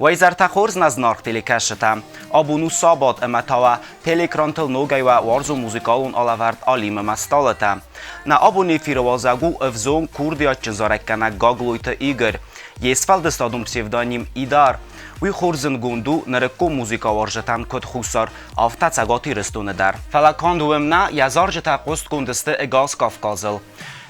Wajzarta chórz na znark telekasheta. Abunu sabat ematawa telekrantel nogaj wa warzo muzikalun alavart alim mastalata. Na abuni firowazagu evzon kurdia czazarekkana gaglujta Igor. Jesfalde stadum psevdonim Idar. Uj chórzen gundu nerekko muzika warzetan kod chusar avtacagati restunedar. Felakanduemna jazarjeta postkundeste egas kafkazel.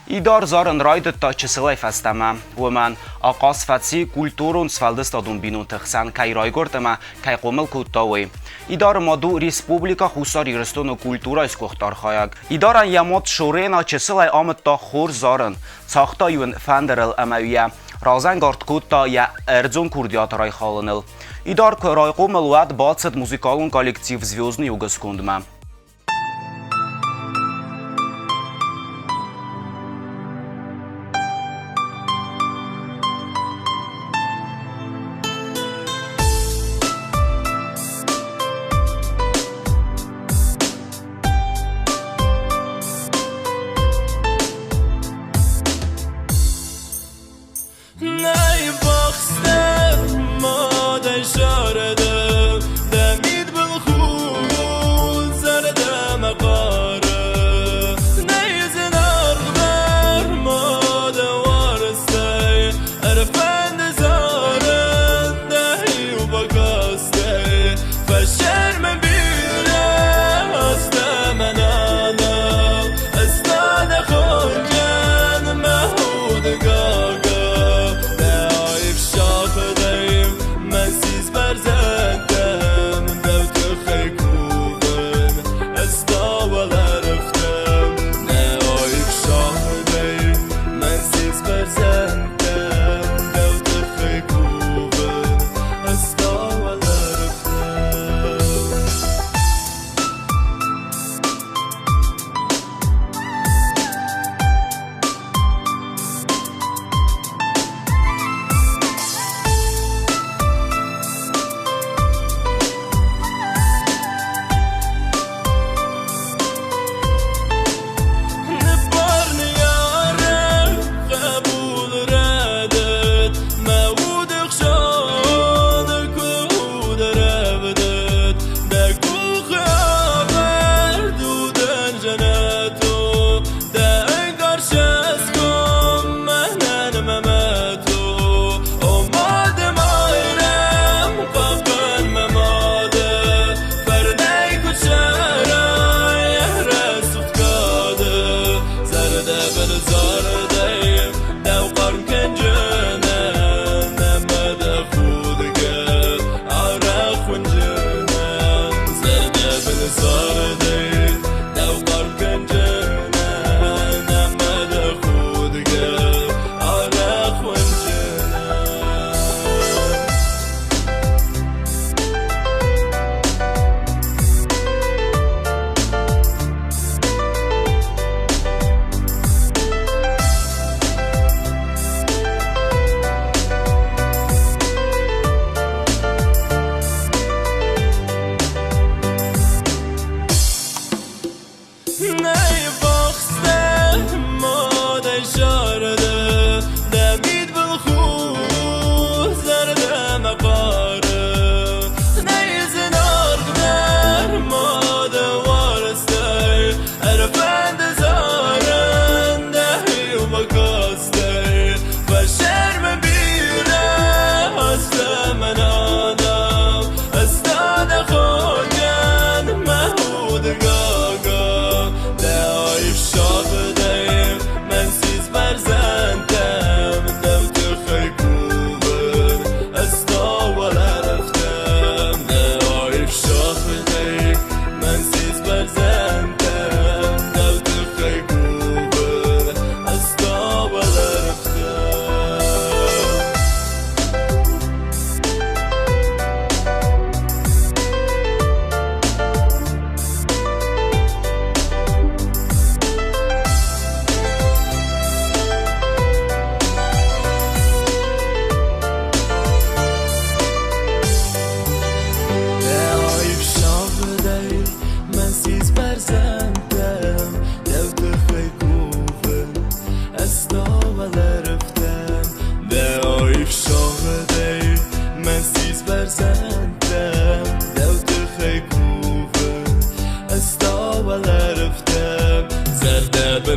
Idar zaren rajdet ta cseselej festeme, woman a kasfatsi kulturun sfaldestadun binutexan kai rajgortema kai qomel kuttawi. Idar madu respublika husar irstono kultura iskohtarhayag. Idaran yamot shorena cseselej amet ta khor zaren, saxta yun fanderel amawiya. Razangart kutta ja erdzon kurdiat rajhalenel. Idar ko rajqomel wad bacet muzikalun kollektiv Zvězdný Jugoskundma. شاردم دمید بالخوز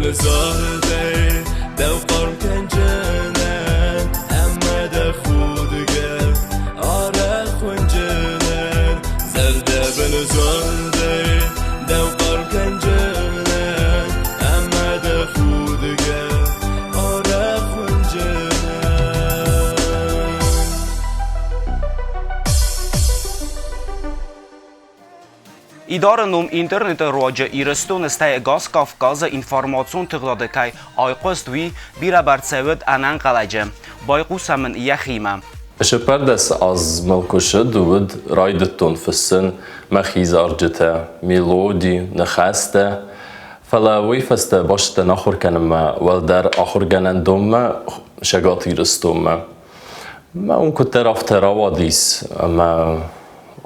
بالزارده دو قرم کنجنن اما ده خودگر آره خونجنن زرده بالزارده دو قرم کنجنن اما ده خودگر آره خونجنن İdarın internet roja iristun stay gas Kafkaz informasyon tıkladıkay ayqost vi bira bartsevit anan qalacı. Bayqus hemen yaxima. Şeperdes az melkoşe duvud raydettun fısın mexizarcete, melodi, nexeste. فلا ويفست باشت نخور كنما والدر آخر جنن دوما شجاتي رستوما ما اون كنت رفت رواديس اما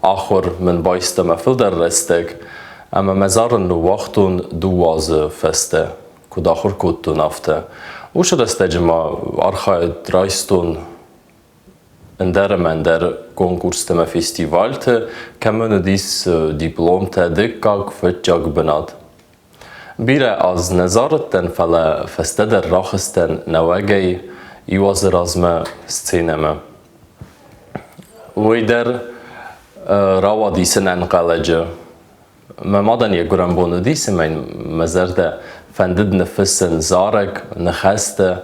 آخر من بايستما فل در رستك اما مزار نو وقتون دواز فسته كود آخر كودتو نفته وش رستجما ارخاي رايستون اندر من در کنکورس تما فستیوال ته کمون دیس دیپلوم ته دکاک فتجاگ بناد بیره از نظارتن فلا فستدر راخستن نواگی یواز رازمه سینما وی در روا دیسن انقلجه ممادن یگرم بونه دیسن من مزرده فندد نفسن زارک نخسته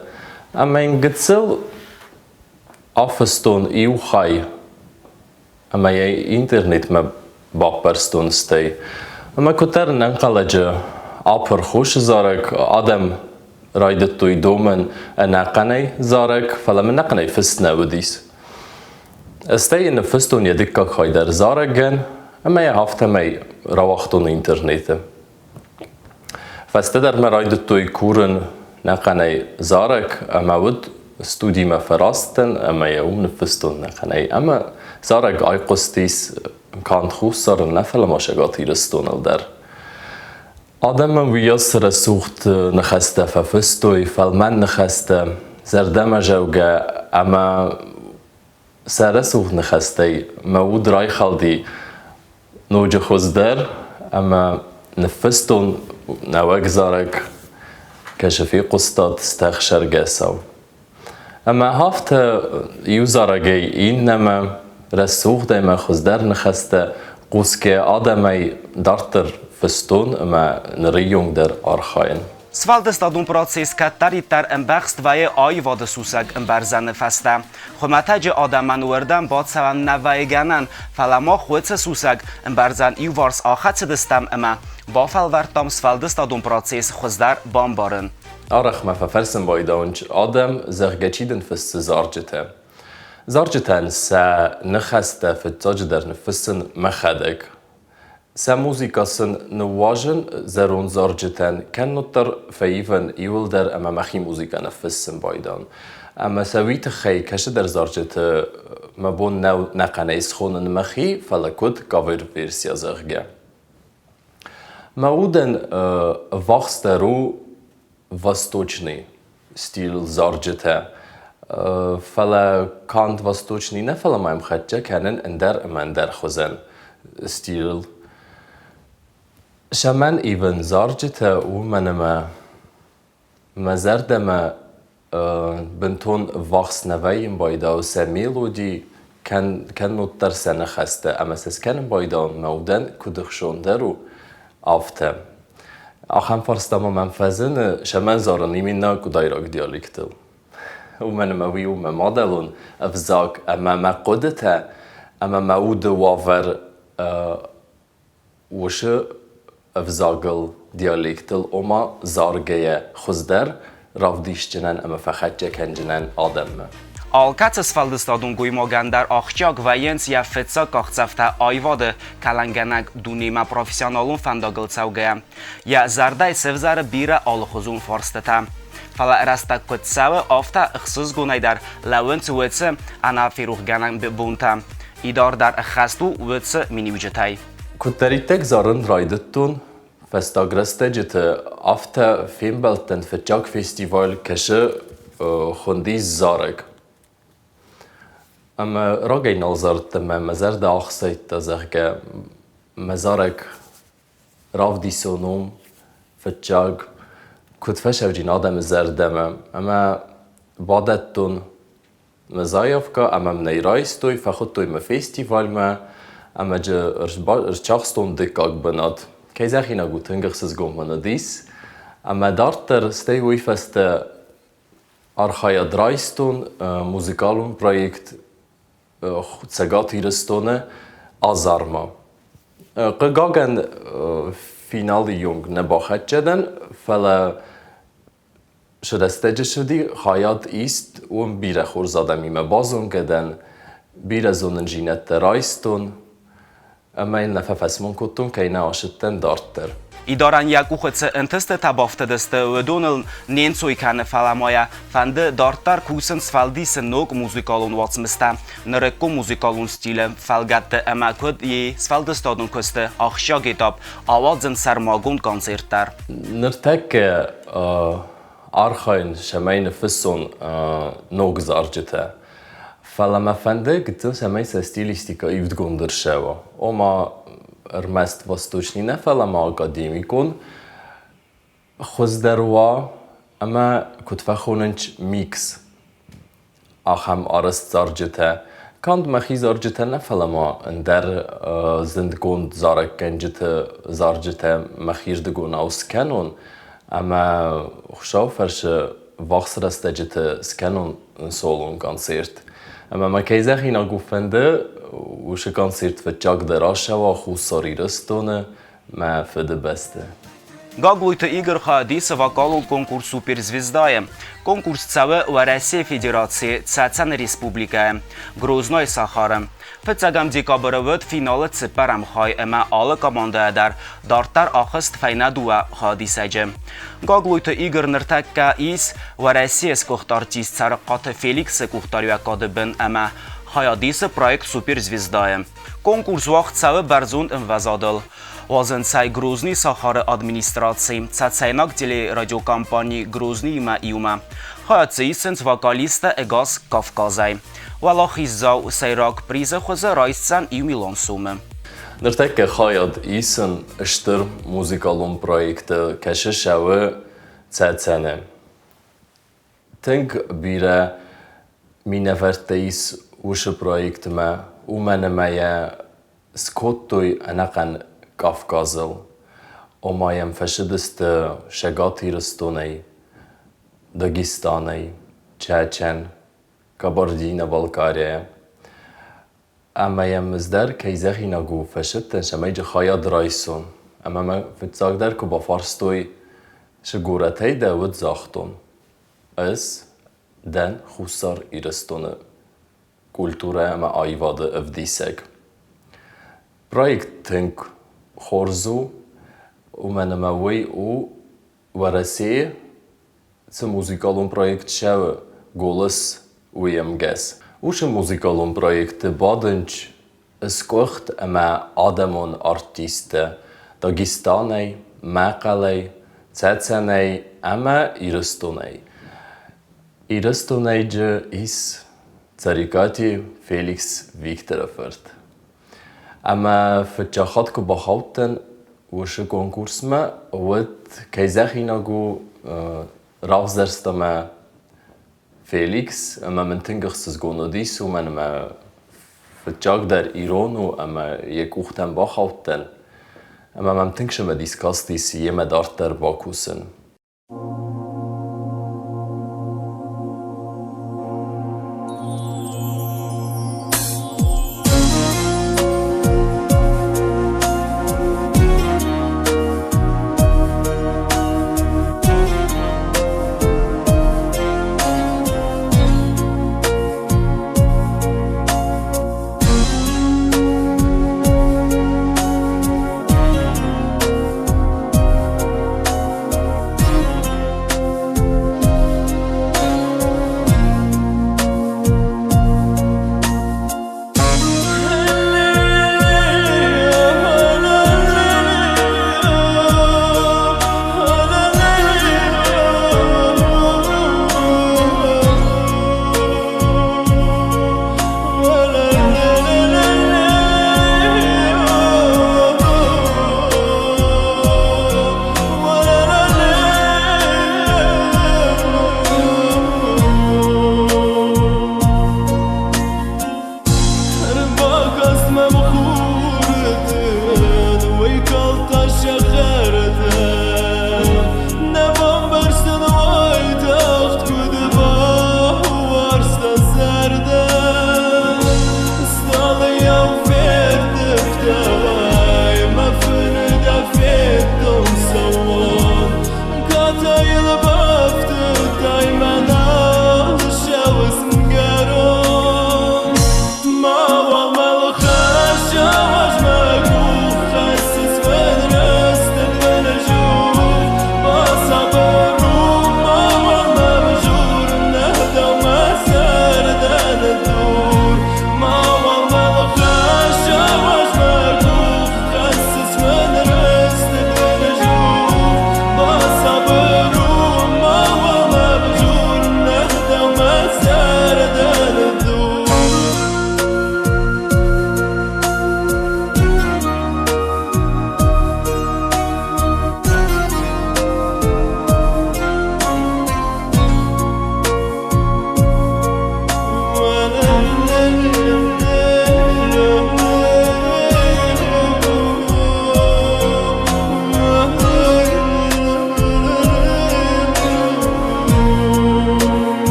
اما این گتسل آفستون ایو خای اما یه اینترنت ما باپرستون ستی اما کتر ننقلجه آپر خوش زارک آدم رایدت توی دومن نقنی زارک فلا من نقنی فست نودیس استی نفستون یدکا خای در زارک گن اما یه هفته می رواختون اینترنت فسته در من رایدت توی کورن نقنی زارک اما ود استودی ما فراستن اما یه اون نفستون نقنی اما زارک آی قستیس کانت خوش سار نفل ما شگاتی رستون در آدم ویاس رسوخت نخسته ففستوی فلمن نخسته زردم جوگه اما سرسوخت نخسته مود رای خالدی نوج خوزدر اما نفستون نواگ زارک کشفی قصداد استخشر گساو اما هفت یوزارگی این نما رسوخت ما خوزدر نخسته قوسکه آدمی دارتر فستون اما نریونگ در آرخاین. Svaldestatun proces kattaritar embachst vaje ayvad susag embarzane festa. Chomataje adaman werdan bad savan navaiganan falama chwetse susag embarzan iwars achatsedestam ema. Bafal vartam svaldestatun proces chwezdar bambaren. آرخ ما ففرسن بایدانج آدم زرگچیدن فست زارجته. زارجتن سا نخسته فتاج در نفسن مخدک. سا موزیکاسن نواجن زرون زارجتن کن نطر فیفن ایول در اما مخی موزیکا نفسن بایدان. اما سویت خی کش در زارجته مبون نو نقنیس خونن مخی فلکود کاور ورسیا زرگه. مودن وقت رو восточный стиль зарджете. Фала кант восточный не фала маем хатча канен эндер эндер хозен стиль. شمن ایون زارجته او منما مزردما بنتون وقت نویم بایدا و سه میلودی کن نوتر سنه خسته اما سس کنم بایدا مودن کدخشون درو آفته آخام فرستما منفذن شمن زارنی مینا کدایراک دیالکتل و منما ویو ممادلون افزاک اما مقدته اما مود وافر وشه افزاگل دیالکتل اما زارگه خوزدر رافدیشچنن اما فقط جکنجنن آدم Alkace Svaldestatun gujmogan dar achtiag vajens ja fetsa kachcafta ayvade kalanganak dunima professionalun fandagılcavgaya. Ja zardai sevzare bira alkhuzun forsteta. Fala rasta kutsawe afta ixsız gunaydar lawen wetse ana firuhganan bunta. İdar dar khastu wetse minimjetay. Kuteritek zarın raydettun festagrestegete afta filmbelten fetjag festival keşe khundiz zarek. اما راجع نظرت ما مزار داخ سيت تزرقة مزارك راف دي سونوم فتجاج كنت فشل جين آدم زردمه أما بعدتون مزایفکا اما منی رایستوی فخودتوی م فستیوال ما اما جا ارچاخستون دکاک بناد که زخینا گوت هنگخسز گم بنادیس اما دارتر ستیوی فست آرخایا درایستون موزیکالون پروژیکت سگاتی رستونه آزارما قگاگن فینالی یونگ نباخت جدن فلا شدسته شدی خیاط ایست و بیره خورزاده میمه بازون کدن بیره زونن جینت رایستون اما این نفه فسمون کتون که اینه آشتن دارتر Idoran jak uchodce enteste tabafte deste Donald Nencoy kan falamoja fande dartar kusen sfaldisen nog muzikalun watsmesta nereko muzikalun stile falgatte ama kod je sfaldestadun koste achshagetap awadzen sarmagun koncertar. نرتك أرخين شمين فسون نوغز أرجته فلما فنده قلت سمين ستيليستيكا يبدقون درشاوة وما رمست وستوشنينه فلما أكاديميكون خوز دروا أما كنت فخوننش ميكس أخم أرست زارجته كانت مخي زارجته نفلما اندر زندگون زارك كنجته زارجته مخير دقون أوسكنون أما خشاو فرش وقت رستجته سكنون سولون كونسيرت أما ما كيزاخي ناقو فنده وش كونسيرت في تشاك دراشة وخو صاري رستونه ما فده بسته Gagluita игр ходиса вокалу конкурс суперзвезда. Конкурс цаве в России Федерации Цацан Республика. Грозной Сахара. Фецагам декабревет финалы цепарам хай эма alle команда дар дартар ахыст файна дуа ходисаджи. Gagluita игр ныртакка из в России скохт артист царакаты Феликс кухтарюа кадыбын эма hayadisi проект суперзвезда. Конкурс вақт цаве барзунд инвазадыл. Вазенцай Грозный Сахара администрации, цацайнак телерадиокомпании Грозный има иума. Hayatcıyısınız vokalista Egaz Kafkazay. Valahizzav sayrak prize xoza raissan iu Milan sume. نرتك خايد إيسن اشتر موزيكالون بروجكت كششاوه تساتسانه تنك بيرا مينفرتيس وش بروجكت ما ومن مايا سكوتوي أناقن كافكازل ومايم فشدست شغاتي رستوني داغستاني چاچن كابردينا بالكاريا اما يمزدر كيزاخي ناغو فشدتن شميج خايد رايسون اما ما فتزاغدر كو بافارستوي شغورتي داود زاختون اس دن خسار إرستون كولتورة ما أيواد أفديسك بروجكت تنك خورزو ومن موي و ورسي موزيكالون بروجكت شاو غولس ويمجس وش موزيكالون بروجكت بادنج اسكوخت اما آدمون ارتيست داغستاني مقالي تساتساني اما إرستوني إرستونيجه is Zarigati Felix Viktorfurt. اما فتجاخات كو بخاوتن وش كونكورس ما ود كيزاخينا جو رافزرستما فيليكس اما من تنجخس زغونو ديسو من ما فتجاك در ايرونو اما يكوختن بخاوتن اما من تنجش ما ديسكاستي سيما دارتر باكوسن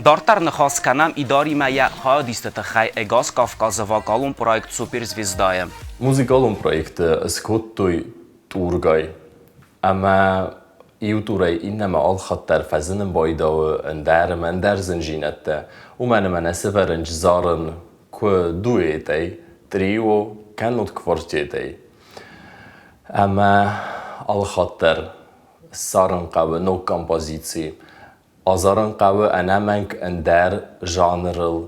Дартар нахас канам идари мая хадисте хай эгас Кавказова галум проект суперзвездая. Музикалум проекте скоттой тургай. Ama iuturei innema alkhatter fazinen baydağı endar men derzen jinette. Umenem severin zarın ku duetei trio kanot kvartetei. Ama alkhatter sarın qawe no kompozicji. Azarın qawe enemenk endar janrıl.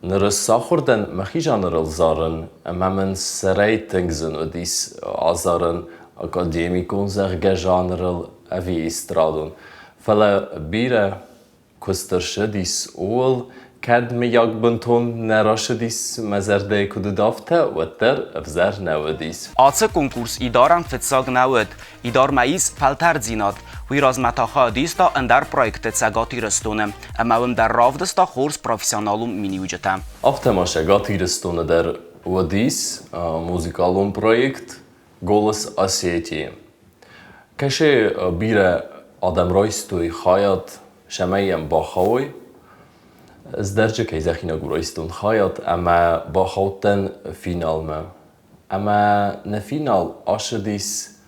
Nırıssa xurden mexi janrıl zarın. Ama men sereytingzin udis azarın akademikon zerge janrıl evi istradun. Fala bire kusterşedis oğul kad mi yakbunton neraşedis mezerde kududafte vetter evzer nevedis. Ace konkurs idaran fetsag nawet, idar maiz faltar zinat. Wiraz meta hadista endar projekte cegati restune. Emawim der ravdesta hors professionalum mini uceta. Aftemaşe gati restune der vedis muzikalum projekt Голос Осетии. Кеше бире адамройстуй хаят шамаям бахауй. Здерче кейзахина гуройстун хаят, ама бахаутен финалме. Ама на финал ашедис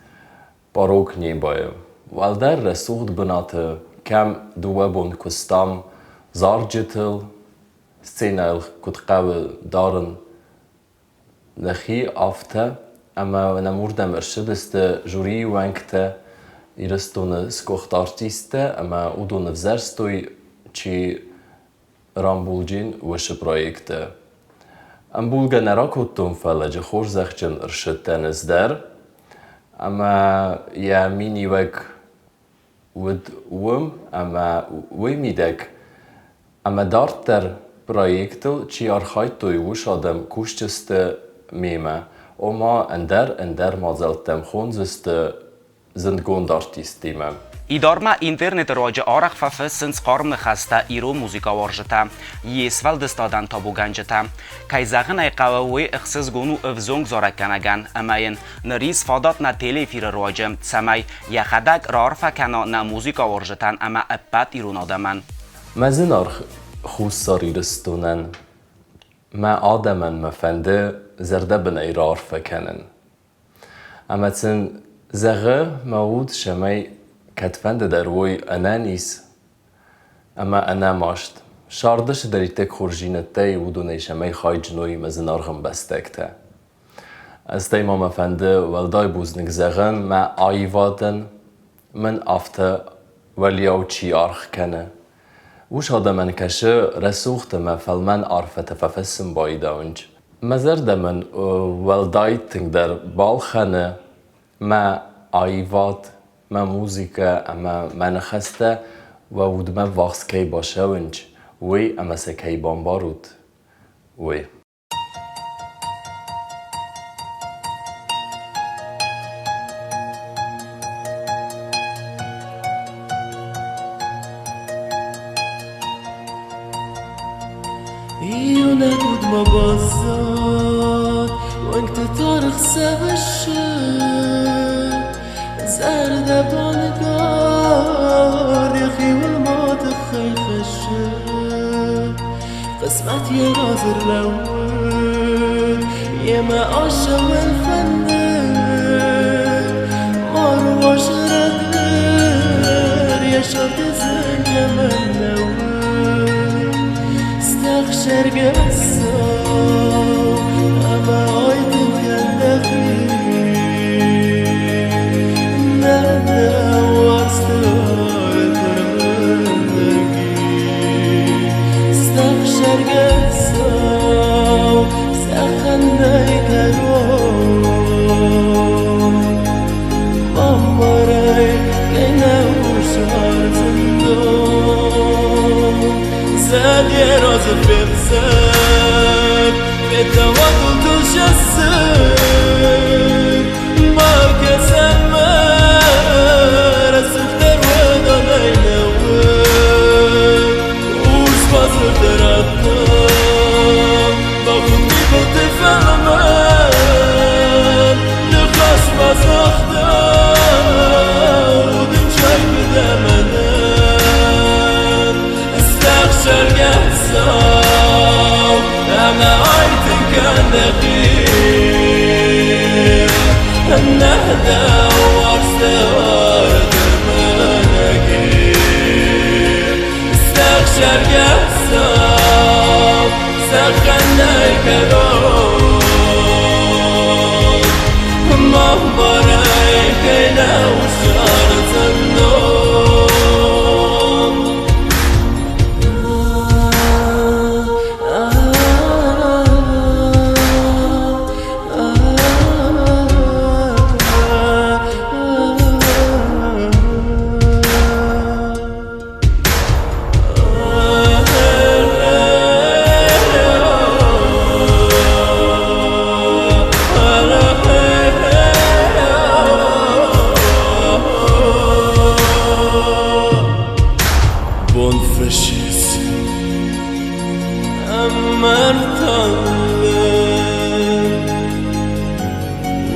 барок небае. Валдер ресурд бенате кам дуебон кустам зарджетел сценайл кутқаве дарын нахи афте. Ama namurdem erşediste juri wankte irestone skocht artiste, ama udone vzerstoy chi rambulgin weshe projekte. Am bulga narakotum falaje khorzachchen erşedtenes der, ama ya mini wek wed ama wemidek, ama darter projektel chi archaytoy wushadem kushcheste meme. Oma ender mazeltem khonzeste sind gondartistime. Idarma internet roja araq fafesens qarm khasta iro muzika warjeta. Yesval destadan tabu ganjeta. Kayzagın ayqawi ixsiz gonu evzong zorakanagan amayin naris fadat na telefir roja samay yaxadak rarfa kana na muzika warjetan ama appat ironadaman. Mazinar khusaristonen ما آدمن مفنده زرده بن ایرار فکنن. اما تن زغه موود شمی کتفنده در وی انانیس اما انا ماشت. شاردش داری تک خورجینت تی ودونه شمی خای جنوی مزنارغم بستکته. از تی ما مفنده ولدای بوزنک زغن ما آیوادن من افته ولیاو چی آرخ کنه. وش هذا من كشه رسوخت ما فلمن عرفت ففسم بايداونج مزرد من ولدايتنگ در بالخانه ما آیوات ما موزیکا اما من خسته و ود ما وقت کی باشونج وی اما سکی بامبارود وی يونا قد ما بزاد وانت تارخ سوشن زرد بانقار يخي والموت خي خشن قسمت يا ناظر لون يا ما عشا والفندق مروش ردر يا شرط زنج من لون شرق السوق أما عيدك النخيل نادى واستار ترمندقي استخ شرق السوق سخنيك الروح ممري كينا وشعر زندون زاد يا رازل بمسك بتوكل تشسك ما كسمر السفتر ودا ليلوك وش فصل ترتب باخدني بتفهمك نخلص مسخدر ودم شاي بدمنك استخشى الساو أما عيتك كان دقيق النهدى وارستوارد المناقي استغشر قصاب سخنا الكرام مهبري كينا وشارة النوم Bonfascist Amartanlı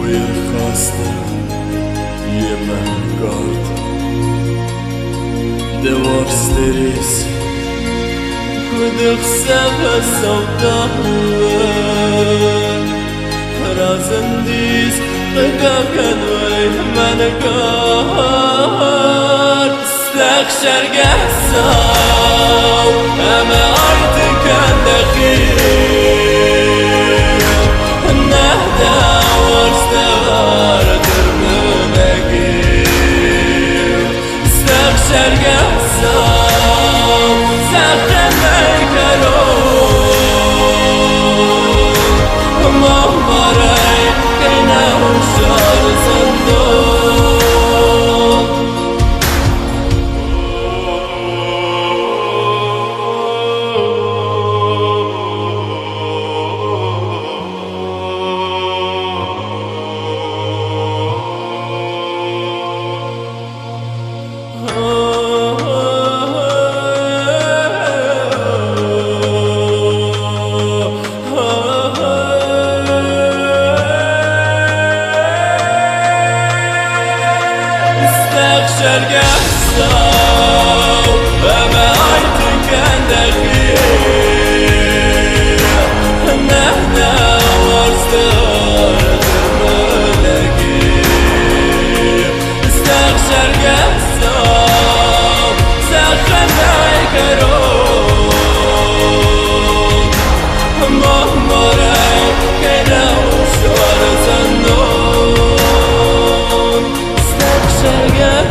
Uyarkasta Yemen gard Devarsteris Kudık seve savdalı Razındiz Dıgakan ve menegard استخشر قحصاو أما عيتك كان دقيق النهدى وارستغار ترمناقيق استخشر قحصاو سخن الكروم مهبري كينا وشار صندوق استخشر قحصاو أما عيتك كان دقيق النهدى وارستغار المناقيق استخشر قحصاو سخن الكروم مهمري كينا وشوار صندوق استخشر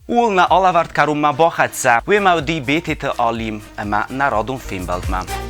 Ulna alavart karumma bachatsa, we ma di betete alim, ema narodum filmbaldma.